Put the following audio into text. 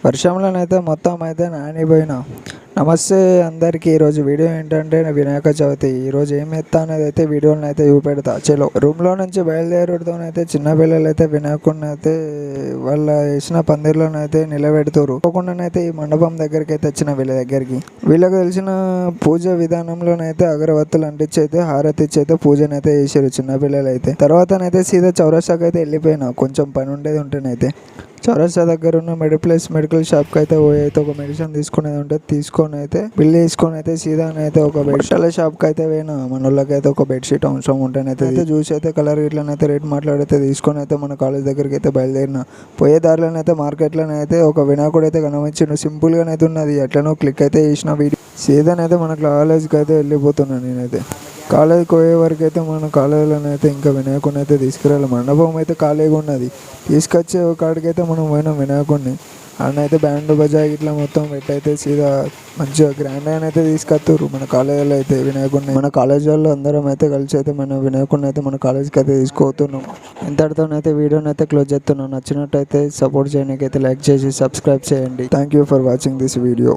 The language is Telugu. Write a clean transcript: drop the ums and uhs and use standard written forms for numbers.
వర్షంలోనైతే మొత్తం అయితే నానిపోయినా. నమస్తే అందరికీ. ఈరోజు వీడియో ఏంటంటే వినాయక చవితి. ఈరోజు ఏం ఎత్తా అనేది అయితే వీడియోని అయితే చూపెడతా. చలో రూమ్లో నుంచి బయలుదేరడంతోనైతే చిన్నపిల్లలు అయితే వినాయకుడిని అయితే వాళ్ళ వేసిన పందిర్లోనైతే నిలబెడుతారు. తప్పకుండానైతే ఈ మండపం దగ్గరికి అయితే వచ్చిన వీళ్ళ దగ్గరికి. వీళ్ళకి తెలిసిన పూజ విధానంలోనైతే అగరవత్తులు అంటించి అయితే హారతి ఇచ్చి అయితే పూజనైతే చేసారు చిన్నపిల్లలు అయితే. తర్వాతనైతే సీదా చౌరస్తాకి అయితే వెళ్ళిపోయినా. కొంచెం పని ఉండేది ఉంటేనైతే చౌరస్తా దగ్గర ఉన్న మెడికల్ షాప్కి అయితే పోయి అయితే ఒక మెడిసిన్ తీసుకునేది ఉంటుంది. తీసుకొని అయితే బిల్ తీసుకొని అయితే సీదా అయితే ఒక బెడ్షీట్ల షాప్కి అయితే పోయినా. మన వాళ్ళకి అయితే ఒక బెడ్షీట్ అవసరం ఉంటేనైతే చూసి అయితే కలర్ ఇట్లనైతే రేట్ మాట్లాడితే తీసుకొని అయితే మన కాలేజ్ దగ్గరికి అయితే బయలుదేరిన. పోయే దారిలోనైతే మార్కెట్లోనైతే ఒక వినాయకుడు అయితే కనిపించిండు. సింపుల్గానైతే ఉన్నది. ఎట్లనో క్లిక్ అయితే చేసిన వీడియో. సీదానైతే మన కాలేజ్కి అయితే వెళ్ళిపోతున్నాను నేనైతే. కాలేజీకి పోయే వరకు అయితే మన కాలేజీలోనైతే ఇంకా వినాయకుడిని అయితే తీసుకురాలి. మండపం అయితే ఖాళీగా ఉన్నది. తీసుకొచ్చే కాడికైతే మనం పోయినాం వినాయకుడిని. అయితే బ్యాండ్ బజా ఇట్లా మొత్తం పెట్టయితే సీదా మంచిగా గ్రాండ్ అయితే తీసుకొస్తారు మన కాలేజీలో అయితే వినాయకుడిని. మన కాలేజ్ వాళ్ళు అందరం అయితే కలిసి అయితే మన వినాయకుడిని అయితే మన కాలేజీకి అయితే తీసుకుపోతున్నాం. ఇంతటితోనైతే వీడియోని అయితే క్లోజ్ చేస్తున్నాం. నచ్చినట్టయితే సపోర్ట్ చేయడానికి అయితే లైక్ చేసి సబ్స్క్రైబ్ చేయండి. Thank you for watching this video.